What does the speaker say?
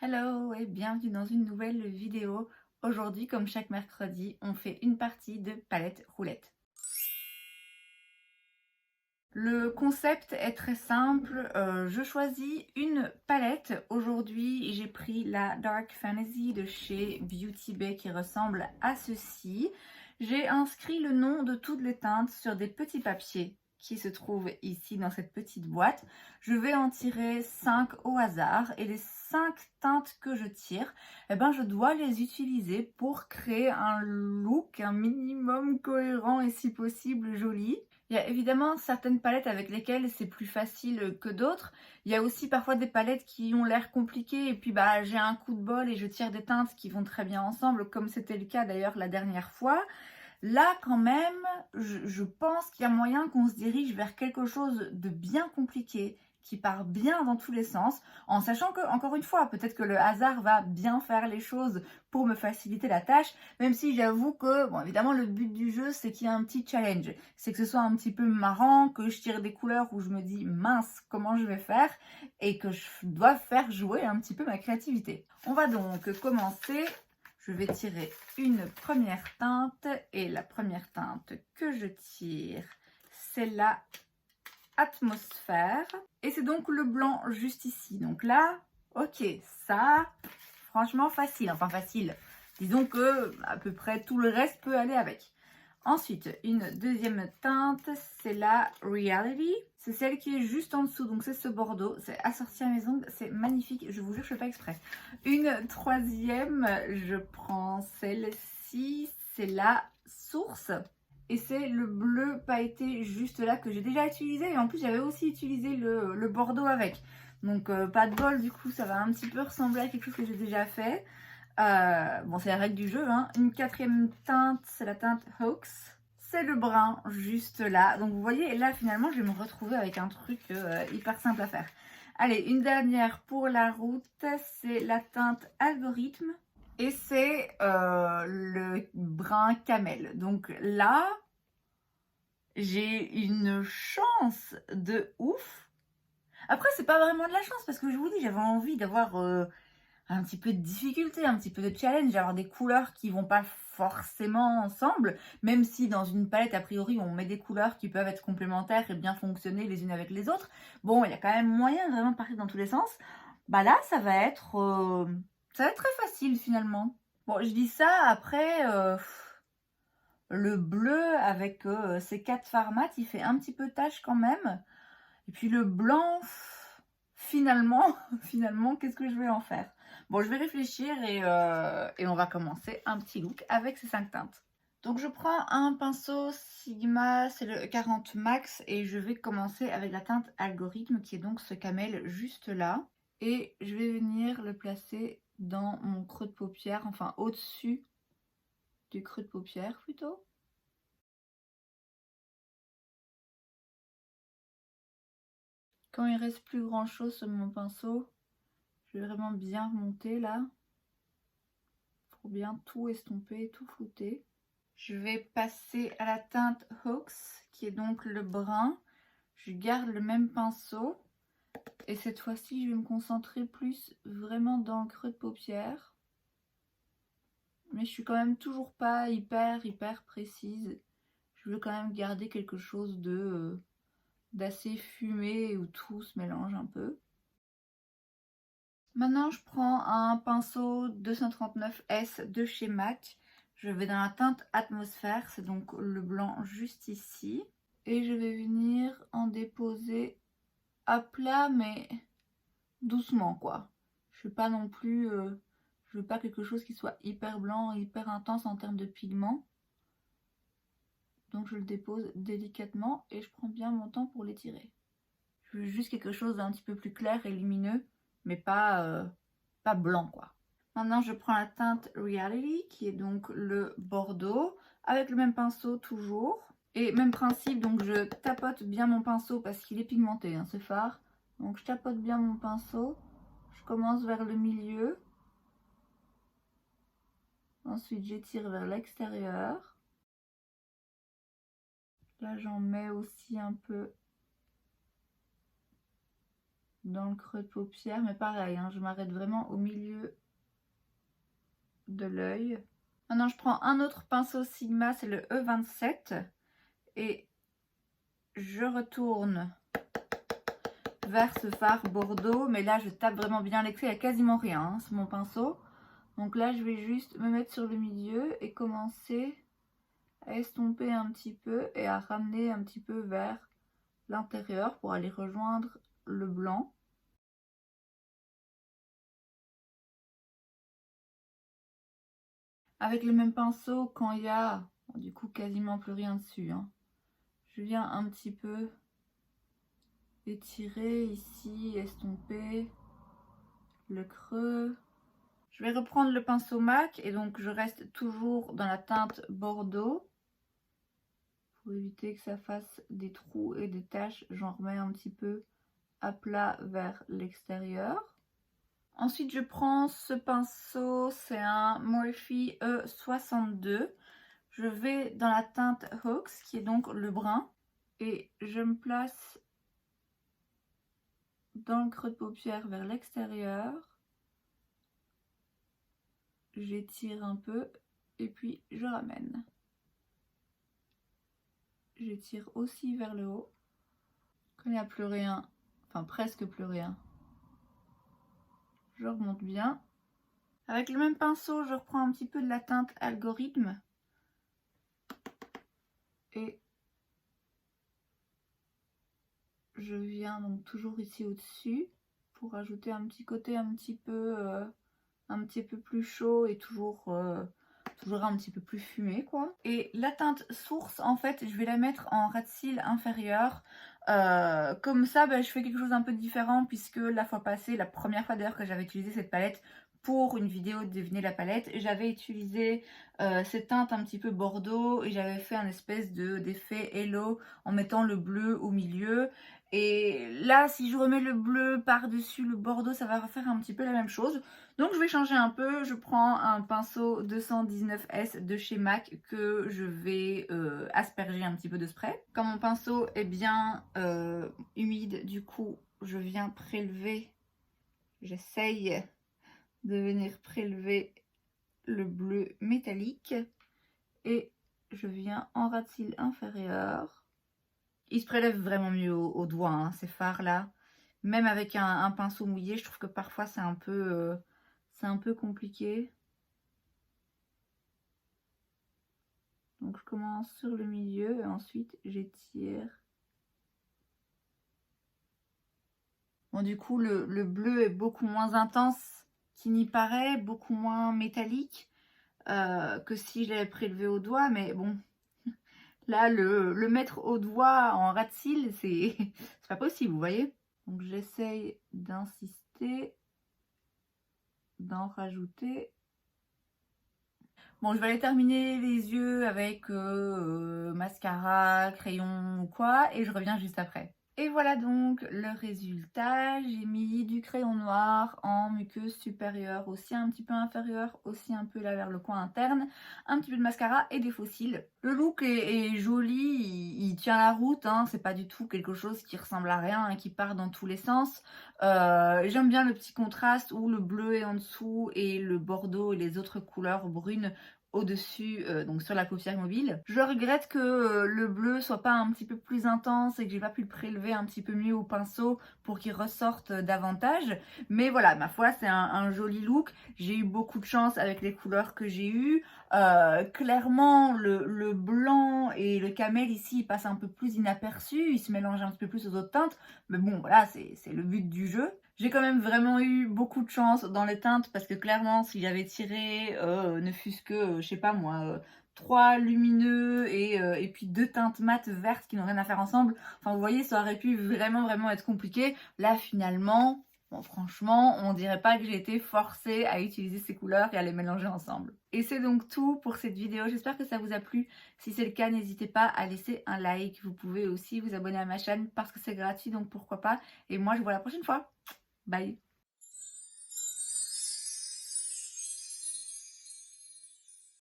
Hello et bienvenue dans une nouvelle vidéo. Aujourd'hui, comme chaque mercredi, on fait une partie de palette roulette. Le concept est très simple, je choisis une palette. Aujourd'hui, j'ai pris la Dark Fantasy de chez Beauty Bay qui ressemble à ceci. J'ai inscrit le nom de toutes les teintes sur des petits papiers qui se trouvent ici dans cette petite boîte. Je vais en tirer 5 au hasard et les 5 teintes que je tire, je dois les utiliser pour créer un look un minimum cohérent et si possible joli. Il y a évidemment certaines palettes avec lesquelles c'est plus facile que d'autres. Il y a aussi parfois des palettes qui ont l'air compliquées et puis j'ai un coup de bol et je tire des teintes qui vont très bien ensemble, comme c'était le cas d'ailleurs la dernière fois. Là quand même, je pense qu'il y a moyen qu'on se dirige vers quelque chose de bien compliqué, qui part bien dans tous les sens, en sachant que, encore une fois, peut-être que le hasard va bien faire les choses pour me faciliter la tâche, même si j'avoue que, bon, évidemment, le but du jeu, c'est qu'il y ait un petit challenge, c'est que ce soit un petit peu marrant, que je tire des couleurs où je me dis, mince, comment je vais faire, et que je dois faire jouer un petit peu ma créativité. On va donc commencer. Je vais tirer une première teinte, et la première teinte que je tire, c'est la Atmosphère. Et c'est donc le blanc juste ici. Donc là, ok, ça, franchement facile. Enfin facile. Disons que à peu près tout le reste peut aller avec. Ensuite, une deuxième teinte, c'est la Reality. C'est celle qui est juste en dessous, donc c'est ce bordeaux. C'est assorti à mes ongles, c'est magnifique. Je vous jure, je fais pas exprès. Une troisième, je prends celle-ci, c'est la Source. Et c'est le bleu pailleté juste là que j'ai déjà utilisé. Et en plus, j'avais aussi utilisé le bordeaux avec. Donc, pas de bol, du coup, ça va un petit peu ressembler à quelque chose que j'ai déjà fait. Bon, c'est la règle du jeu. Hein. Une quatrième teinte, c'est la teinte Hoax. C'est le brun juste là. Donc, vous voyez, là, finalement, je vais me retrouver avec un truc hyper simple à faire. Allez, une dernière pour la route, c'est la teinte Algorithme. Et c'est le brun camel. Donc là, j'ai une chance de ouf. Après, c'est pas vraiment de la chance parce que je vous dis, j'avais envie d'avoir un petit peu de difficulté, un petit peu de challenge, d'avoir des couleurs qui vont pas forcément ensemble, même si dans une palette, a priori, on met des couleurs qui peuvent être complémentaires et bien fonctionner les unes avec les autres. Bon, il y a quand même moyen de vraiment partir dans tous les sens. Bah là, ça va être très facile finalement. Bon, je dis ça après, le bleu avec ces 4 formats, il fait un petit peu tache quand même. Et puis le blanc, finalement, qu'est-ce que je vais en faire? Bon, je vais réfléchir et on va commencer un petit look avec ces 5 teintes. Donc je prends un pinceau Sigma, c'est le 40 Max, et je vais commencer avec la teinte Algorithme, qui est donc ce camel juste là. Et je vais venir le placer dans mon creux de paupière, enfin au-dessus du creux de paupière plutôt. Quand il reste plus grand chose sur mon pinceau, je vais vraiment bien remonter là, pour bien tout estomper, tout flouter. Je vais passer à la teinte Hoax, qui est donc le brun. Je garde le même pinceau. Et cette fois-ci, je vais me concentrer plus vraiment dans le creux de paupière. Mais je suis quand même toujours pas hyper précise. Je veux quand même garder quelque chose de d'assez fumé où tout se mélange un peu. Maintenant, je prends un pinceau 239S de chez MAC. Je vais dans la teinte Atmosphère, c'est donc le blanc juste ici. Et je vais venir en déposer à plat, mais doucement quoi. Je veux pas non plus, je veux pas quelque chose qui soit hyper blanc, hyper intense en termes de pigments. Donc je le dépose délicatement et je prends bien mon temps pour l'étirer. Je veux juste quelque chose d'un petit peu plus clair et lumineux, mais pas blanc quoi. Maintenant je prends la teinte Reality, qui est donc le bordeaux, avec le même pinceau toujours. Et même principe, donc je tapote bien mon pinceau parce qu'il est pigmenté, hein, ce fard. Donc je tapote bien mon pinceau, je commence vers le milieu. Ensuite j'étire vers l'extérieur. Là j'en mets aussi un peu dans le creux de paupière, mais pareil, hein, je m'arrête vraiment au milieu de l'œil. Maintenant, je prends un autre pinceau Sigma, c'est le E27, et je retourne vers ce fard bordeaux, mais là, je tape vraiment bien l'excès, il n'y a quasiment rien hein, sur mon pinceau. Donc là, je vais juste me mettre sur le milieu et commencer à estomper un petit peu et à ramener un petit peu vers l'intérieur pour aller rejoindre le blanc. Avec le même pinceau, quand il y a du coup quasiment plus rien dessus, hein, je viens un petit peu étirer ici, estomper le creux. Je vais reprendre le pinceau MAC et donc je reste toujours dans la teinte bordeaux. Pour éviter que ça fasse des trous et des taches, j'en remets un petit peu à plat vers l'extérieur. Ensuite, je prends ce pinceau, c'est un Morphe E62. Je vais dans la teinte Hawks, qui est donc le brun, et je me place dans le creux de paupière vers l'extérieur. J'étire un peu et puis je ramène. J'étire aussi vers le haut. Quand il n'y a plus rien, enfin presque plus rien, je remonte bien. Avec le même pinceau, je reprends un petit peu de la teinte Algorithme. Et je viens donc toujours ici au-dessus pour ajouter un petit côté un petit peu plus chaud et toujours un petit peu plus fumé quoi. Et la teinte source, en fait, je vais la mettre en ras de cils inférieur. Comme ça, je fais quelque chose d'un peu différent puisque la fois passée, la première fois d'ailleurs que j'avais utilisé cette palette pour une vidéo de deviner la palette, j'avais utilisé cette teinte un petit peu bordeaux et j'avais fait un espèce d'effet halo en mettant le bleu au milieu. Et là, si je remets le bleu par-dessus le bordeaux, ça va refaire un petit peu la même chose. Donc je vais changer un peu, je prends un pinceau 219S de chez MAC que je vais asperger un petit peu de spray. Quand mon pinceau est bien humide, du coup je viens prélever, j'essaye de venir prélever le bleu métallique et je viens en ras de cils inférieur. Il se prélève vraiment mieux au doigt hein, ces fards là. Même avec un pinceau mouillé, je trouve que parfois c'est un peu compliqué. Donc je commence sur le milieu et ensuite j'étire. Bon du coup le bleu est beaucoup moins intense qu'il n'y paraît, beaucoup moins métallique que si je l'avais prélevé au doigt, mais bon, là le mettre au doigt en ras de cils, c'est pas possible, vous voyez. Donc j'essaye d'insister, d'en rajouter. Bon, je vais aller terminer les yeux avec mascara, crayon ou quoi, et je reviens juste après. Et voilà donc le résultat. J'ai mis du crayon noir en muqueuse supérieure, aussi un petit peu inférieure, aussi un peu là vers le coin interne, un petit peu de mascara et des faux cils. Le look est joli, il tient la route, hein, c'est pas du tout quelque chose qui ressemble à rien et qui part dans tous les sens. J'aime bien le petit contraste où le bleu est en dessous et le bordeaux et les autres couleurs brunes au-dessus, donc sur la paupière mobile. Je regrette que le bleu soit pas un petit peu plus intense et que j'ai pas pu le prélever un petit peu mieux au pinceau pour qu'il ressorte davantage. Mais voilà, ma foi, c'est un joli look. J'ai eu beaucoup de chance avec les couleurs que j'ai eues. Clairement, le blanc et le camel ici, il passe un peu plus inaperçu. Il se mélange un petit peu plus aux autres teintes. Mais bon, voilà, c'est le but du jeu. J'ai quand même vraiment eu beaucoup de chance dans les teintes parce que clairement si j'avais tiré ne fût-ce que, je sais pas moi, 3 lumineux et puis 2 teintes mates vertes qui n'ont rien à faire ensemble, enfin vous voyez ça aurait pu vraiment être compliqué. Là finalement, bon franchement on dirait pas que j'ai été forcée à utiliser ces couleurs et à les mélanger ensemble. Et c'est donc tout pour cette vidéo, j'espère que ça vous a plu. Si c'est le cas, n'hésitez pas à laisser un like. Vous pouvez aussi vous abonner à ma chaîne parce que c'est gratuit donc pourquoi pas. Et moi je vous vois la prochaine fois. Bye.